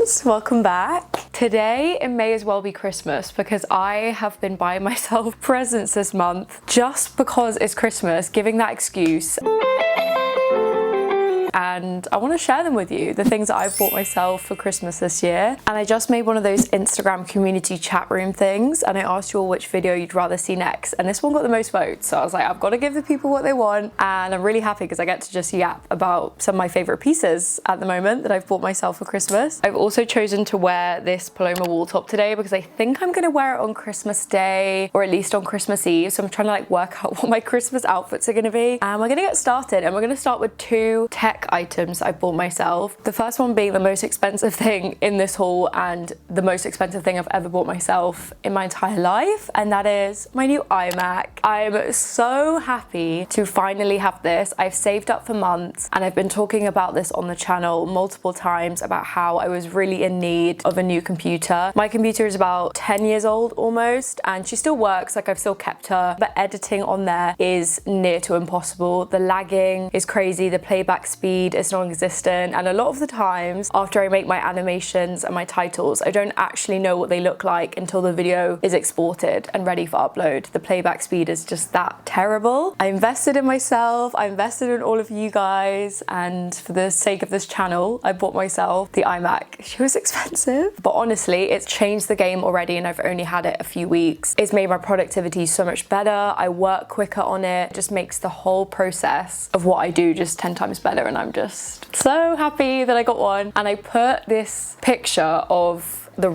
friends, welcome back. Today it may as well be Christmas because I have been buying myself presents this month just because it's Christmas, giving that excuse. And I want to share them with you, the things that I've bought myself for Christmas this year. And I just made one of those Instagram community chat room things, and I asked you all which video you'd rather see next, and this one got the most votes, so I was like, I've got to give the people what they want. And I'm really happy because I get to just yap about some of my favorite pieces at the moment that I've bought myself for Christmas. I've also chosen to wear this Paloma wall top today because I think I'm going to wear it on Christmas Day, or at least on Christmas Eve, so I'm trying to like work out what my Christmas outfits are going to be. And we're going to get started, and we're going to start with two tech items I bought myself. The first one being the most expensive thing in this haul and the most expensive thing I've ever bought myself in my entire life, and that is my new iMac. I'm so happy to finally have this. I've saved up for months, and I've been talking about this on the channel multiple times about how I was really in need of a new computer. My computer is about 10 years old almost, and she still works, like I've still kept her, but editing on there is near to impossible. The lagging is crazy, the playback speed is non-existent, and a lot of the times after I make my animations and my titles, I don't actually know what they look like until the video is exported and ready for upload. The playback speed is just that terrible. I invested in myself, I invested in all of you guys, and for the sake of this channel, I bought myself the iMac. She was expensive, but honestly, it's changed the game already, and I've only had it a few weeks. It's made my productivity so much better. I work quicker on it. It just makes the whole process of what I do just 10 times better, and I'm just so happy that I got one. And I put this picture of the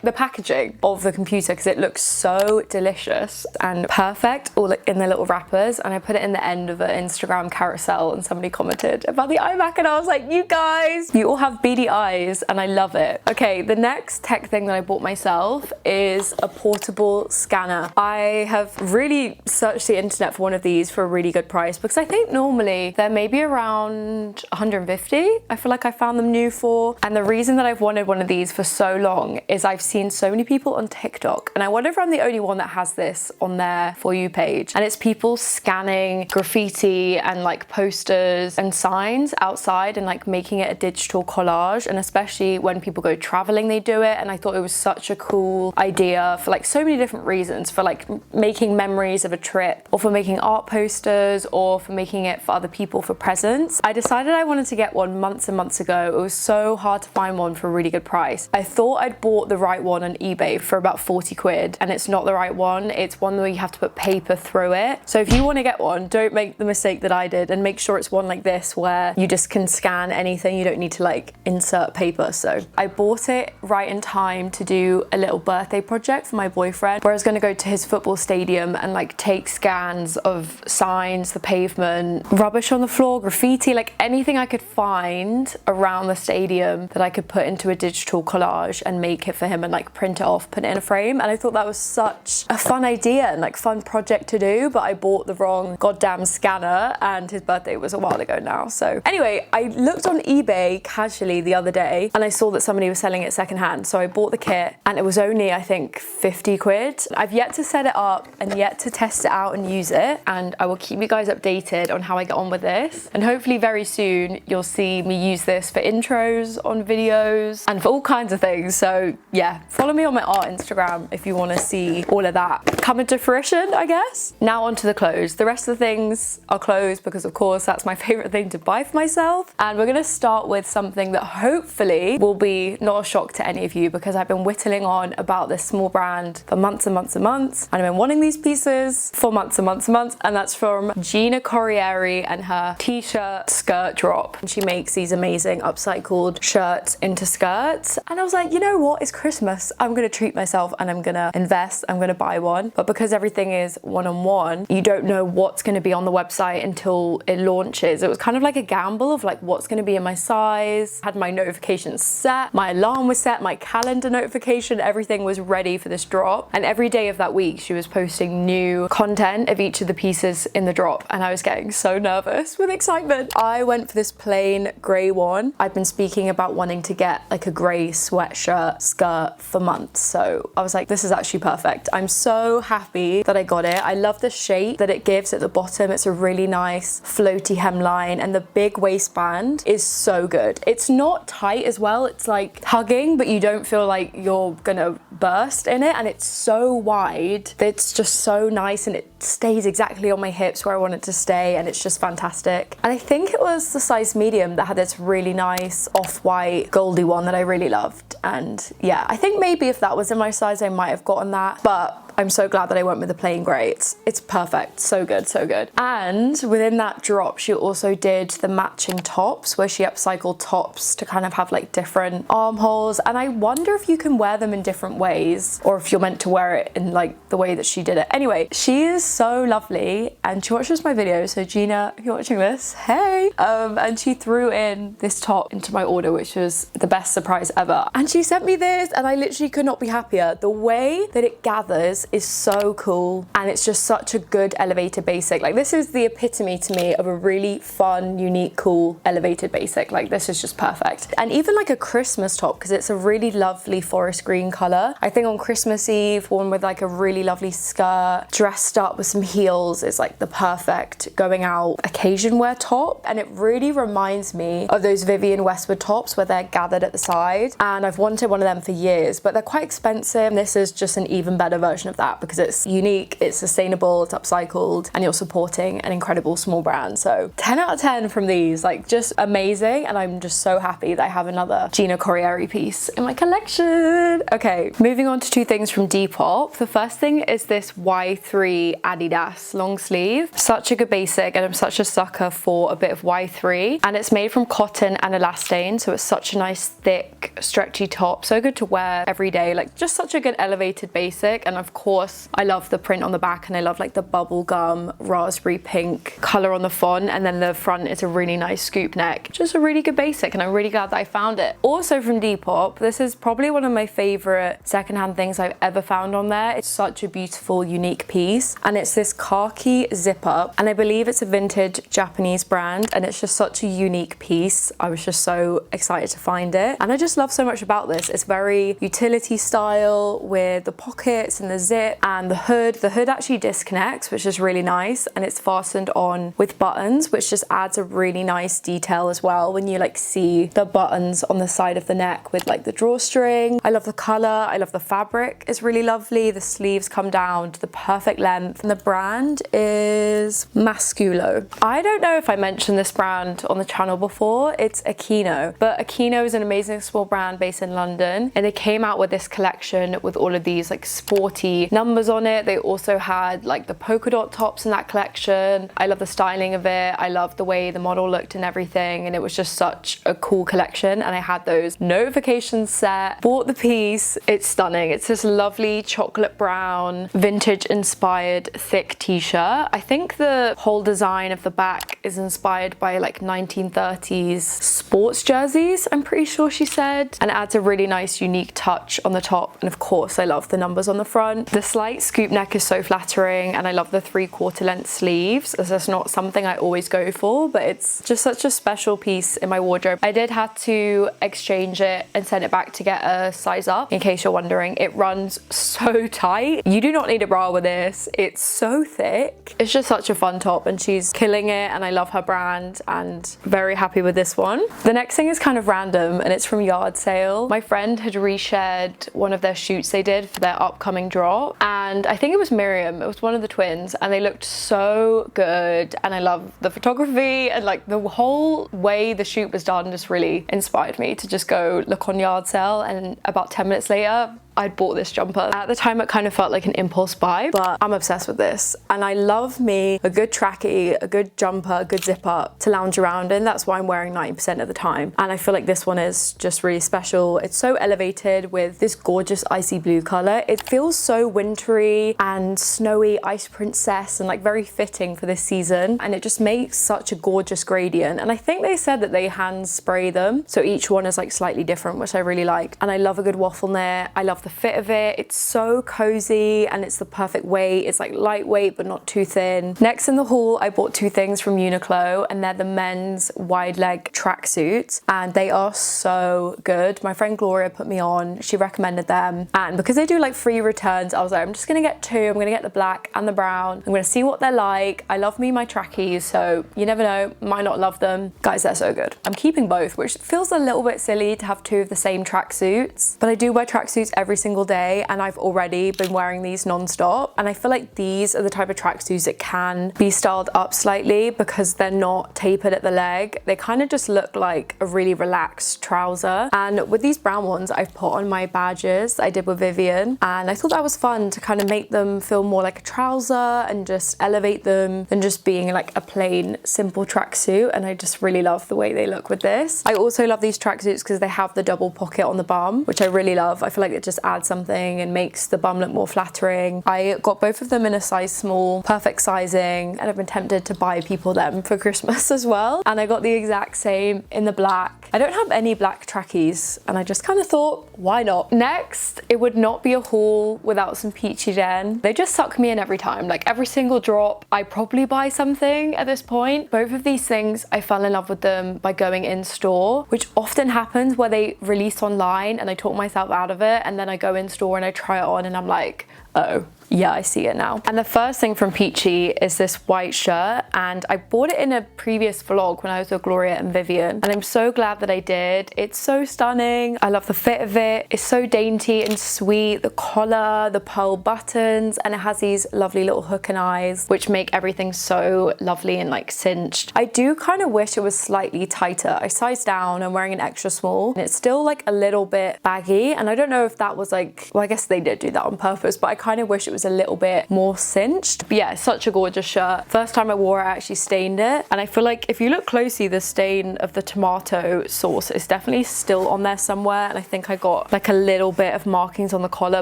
the packaging of the computer because it looks so delicious and perfect, all in the little wrappers, and I put it in the end of an Instagram carousel, and somebody commented about the iMac, and I was like, you guys, you all have beady eyes, and I love it. Okay, the next tech thing that I bought myself is a portable scanner. I have really searched the internet for one of these for a really good price because I think normally they're maybe around 150. I feel like I found them new for, and the reason that I've wanted one of these for so long is I've seen so many people on TikTok, and I wonder if I'm the only one that has this on their For You page, and it's people scanning graffiti and like posters and signs outside and like making it a digital collage, and especially when people go traveling they do it, and I thought it was such a cool idea for like so many different reasons, for like making memories of a trip, or for making art posters, or for making it for other people for presents. I decided I wanted to get one months and months ago. It was so hard to find one for a really good price. I thought I'd bought the right one on eBay for about 40 quid, and it's not the right one. It's one where you have to put paper through it. So if you want to get one, don't make the mistake that I did, and make sure it's one like this where you just can scan anything. You don't need to like insert paper. So I bought it right in time to do a little birthday project for my boyfriend, where I was going to go to his football stadium and like take scans of signs, the pavement, rubbish on the floor, graffiti, like anything I could find around the stadium that I could put into a digital collage and make it for him, and like print it off, put it in a frame. And I thought that was such a fun idea and like fun project to do, but I bought the wrong goddamn scanner, and his birthday was a while ago now. So anyway, I looked on eBay casually the other day, and I saw that somebody was selling it secondhand, so I bought the kit, and it was only I think 50 quid. I've yet to set it up and yet to test it out and use it, and I will keep you guys updated on how I get on with this, and hopefully very soon you'll see me use this for intros on videos and for all kinds of things. So yeah, follow me on my art Instagram if you want to see all of that come into fruition, I guess. Now onto the clothes. The rest of the things are clothes because of course that's my favorite thing to buy for myself, and we're going to start with something that hopefully will be not a shock to any of you, because I've been whittling on about this small brand for months and months and months, and I've been wanting these pieces for months and months and months, and that's from Gina Corrieri and her t-shirt skirt drop. And she makes these amazing upcycled shirts into skirts, and I was like, you know what, it's Christmas, I'm gonna treat myself and I'm gonna invest, I'm gonna buy one. But because everything is one-on-one, you don't know what's gonna be on the website until it launches. It was kind of like a gamble of like what's gonna be in my size. I had my notifications set, my alarm was set, my calendar notification, everything was ready for this drop. And every day of that week she was posting new content of each of the pieces in the drop, and I was getting so nervous with excitement. I went for this plain grey one. I've been speaking about wanting to get like a grey grey sweatshirt skirt for months. So I was like, this is actually perfect. I'm so happy that I got it. I love the shape that it gives at the bottom. It's a really nice floaty hemline, and the big waistband is so good. It's not tight as well. It's like hugging, but you don't feel like you're gonna burst in it, and it's so wide. It's just so nice, and it stays exactly on my hips where I want it to stay, and it's just fantastic. And I think it was the size medium that had this really nice off-white goldy one that I really loved. And yeah, I think maybe if that was in my size, I might have gotten that, but I'm so glad that I went with the plain grey. It's perfect. So good, so good. And within that drop, she also did the matching tops, where she upcycled tops to kind of have like different armholes. And I wonder if you can wear them in different ways, or if you're meant to wear it in like the way that she did it. Anyway, she is so lovely, and she watches my videos. So Gina, if you're watching this, hey. And she threw in this top into my order, which was the best surprise ever. And she sent me this, and I literally could not be happier. The way that it gathers is so cool, and it's just such a good elevated basic. Like, this is the epitome to me of a really fun, unique, cool elevated basic. Like, this is just perfect. And even like a Christmas top, because it's a really lovely forest green color. I think on Christmas Eve, worn with like a really lovely skirt, dressed up with some heels, is like the perfect going out occasion wear top. And it really reminds me of those Vivienne Westwood tops where they're gathered at the side, and I've wanted one of them for years, but they're quite expensive. This is just an even better version of that, because it's unique, it's sustainable, it's upcycled, and you're supporting an incredible small brand. So 10 out of 10 from these, like, just amazing. And I'm just so happy that I have another Gina Corrieri piece in my collection. Okay, moving on to two things from Depop. The first thing is this Y3 Adidas long sleeve. Such a good basic, and I'm such a sucker for a bit of Y3, and it's made from cotton and elastane, so it's such a nice thick stretchy top, so good to wear every day. Like, just such a good elevated basic. And of course I love the print on the back, and I love like the bubblegum raspberry pink color on the font, and then the front is a really nice scoop neck. Just a really good basic, and I'm really glad that I found it. Also from Depop, this is probably one of my favorite secondhand things I've ever found on there. It's such a beautiful, unique piece, and it's this khaki zip up, and I believe it's a vintage Japanese brand, and it's just such a unique piece. I was just so excited to find it, and I just love so much about this. It's very utility style with the pockets and the zip and the hood. The hood actually disconnects, which is really nice, and it's fastened on with buttons, which just adds a really nice detail as well when you like see the buttons on the side of the neck with like the drawstring. I love the color, I love the fabric, it's really lovely. The sleeves come down to the perfect length, and the brand is Masculo. I don't know if I mentioned this brand on the channel before. It's Akino, but Akino is an amazing small brand based in London, and they came out with this collection with all of these like sporty numbers on it. They also had like the polka dot tops in that collection. I love the styling of it. I love the way the model looked and everything, and it was just such a cool collection. And I had those notifications set, bought the piece. It's stunning. It's this lovely chocolate brown, vintage inspired thick t-shirt. I think the whole design of the back is inspired by like 1930s sports jerseys, I'm pretty sure she said, and it adds a really nice unique touch on the top. And of course I love the numbers on the front. The slight scoop neck is so flattering, and I love the 3/4 length sleeves, as that's not something I always go for, but it's just such a special piece in my wardrobe. I did have to exchange it and send it back to get a size up, in case you're wondering. It runs so tight. You do not need a bra with this. It's so thick. It's just such a fun top, and she's killing it, and I love her brand, and very happy with this one. The next thing is kind of random, and it's from Yardsale. My friend had reshared one of their shoots they did for their upcoming drop, and I think it was Miriam, it was one of the twins, and they looked so good, and I love the photography, and like the whole way the shoot was done just really inspired me to just go look on Yardsale. And about 10 minutes later, I'd bought this jumper. At the time it kind of felt like an impulse buy, but I'm obsessed with this, and I love me a good trackie, a good jumper, a good zip up to lounge around in. That's why I'm wearing 90% of the time, and I feel like this one is just really special. It's so elevated with this gorgeous icy blue color. It feels so wintry and snowy, ice princess, and like very fitting for this season, and it just makes such a gorgeous gradient. And I think they said that they hand spray them, so each one is like slightly different, which I really like. And I love a good waffle knit. I love the fit of it. It's so cozy and it's the perfect weight. It's like lightweight but not too thin. Next in the haul, I bought two things from Uniqlo, and they're the men's wide leg tracksuits, and they are so good. My friend Gloria put me on, she recommended them, and because they do like free returns, I was like, I'm just gonna get two. I'm gonna get the black and the brown. I'm gonna see what they're like. I love me my trackies, so you never know, might not love them. Guys, they're so good. I'm keeping both, which feels a little bit silly to have two of the same tracksuits, but I do wear tracksuits every single day, and I've already been wearing these non-stop, and I feel like these are the type of tracksuits that can be styled up slightly because they're not tapered at the leg. They kind of just look like a really relaxed trouser, and with these brown ones I've put on my badges that I did with Vivian, and I thought that was fun to kind of make them feel more like a trouser and just elevate them than just being like a plain simple tracksuit, and I just really love the way they look with this. I also love these tracksuits because they have the double pocket on the bum, which I really love. I feel like it just adds something and makes the bum look more flattering. I got both of them in a size small, perfect sizing, and I've been tempted to buy people them for Christmas as well, and I got the exact same in the black. I don't have any black trackies, and I just kind of thought, why not? Next, it would not be a haul without some Peachy Den. They just suck me in every time. Like every single drop, I probably buy something at this point. Both of these things, I fell in love with them by going in store, which often happens where they release online and I talk myself out of it, and then I go in store and I try it on and I'm like, oh, yeah, I see it now. And the first thing from Peachy is this white shirt, and I bought it in a previous vlog when I was with Gloria and Vivian, and I'm so glad that I did. It's so stunning. I love the fit of it. It's so dainty and sweet. The collar, the pearl buttons, and it has these lovely little hook and eyes, which make everything so lovely and like cinched. I do kind of wish it was slightly tighter. I sized down, I'm wearing an extra small, and it's still like a little bit baggy, and I don't know if that was like, well, I guess they did do that on purpose, but I kind of wish it was a little bit more cinched. But yeah, such a gorgeous shirt. First time I wore it, I actually stained it, and I feel like if you look closely, the stain of the tomato sauce is definitely still on there somewhere, and I think I got like a little bit of markings on the collar,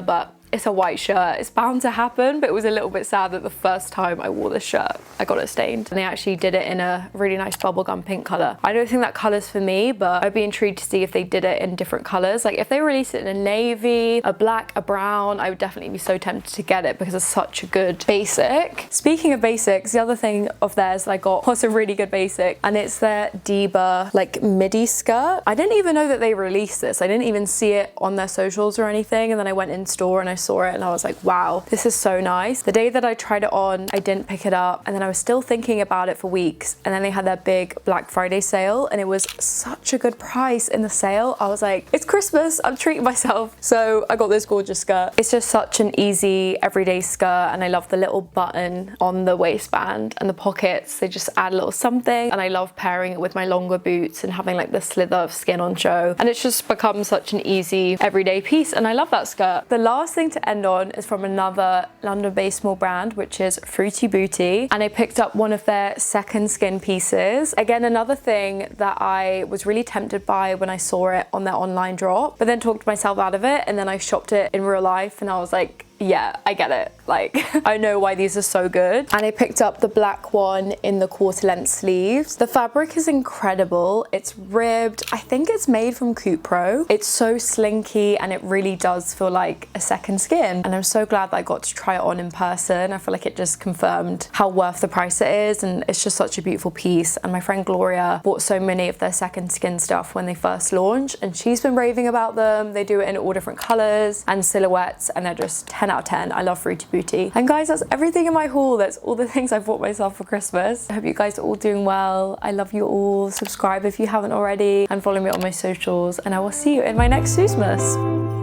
but it's a white shirt. It's bound to happen, but it was a little bit sad that the first time I wore this shirt, I got it stained. And they actually did it in a really nice bubblegum pink color. I don't think that color's for me, but I'd be intrigued to see if they did it in different colors. Like if they released it in a navy, a black, a brown, I would definitely be so tempted to get it because it's such a good basic. Speaking of basics, the other thing of theirs that I got was a really good basic, and it's their Diba like midi skirt. I didn't even know that they released this. I didn't even see it on their socials or anything, and then I went in store and I saw it and I was like, wow, this is so nice. The day that I tried it on, I didn't pick it up, and then I was still thinking about it for weeks, and then they had their big Black Friday sale and it was such a good price in the sale. I was like, it's Christmas, I'm treating myself. So I got this gorgeous skirt. It's just such an easy everyday skirt, and I love the little button on the waistband and the pockets. They just add a little something, and I love pairing it with my longer boots and having like the slither of skin on show, and it's just become such an easy everyday piece, and I love that skirt. The last thing to end on is from another London-based small brand, which is Fruity Booty, and I picked up one of their second skin pieces. Again, another thing that I was really tempted by when I saw it on their online drop, but then talked myself out of it, and then I shopped it in real life and I was like, yeah, I get it. Like, I know why these are so good. And I picked up the black one in the quarter length sleeves. The fabric is incredible. It's ribbed. I think it's made from Cupro. It's so slinky and it really does feel like a second skin. And I'm so glad that I got to try it on in person. I feel like it just confirmed how worth the price it is, and it's just such a beautiful piece. And my friend Gloria bought so many of their second skin stuff when they first launched, and she's been raving about them. They do it in all different colors and silhouettes, and they're just 10 out of 10. I love Fruity Booty. And guys, that's everything in my haul. That's all the things I bought myself for Christmas. I hope you guys are all doing well. I love you all. Subscribe if you haven't already, and follow me on my socials, and I will see you in my next Susmas.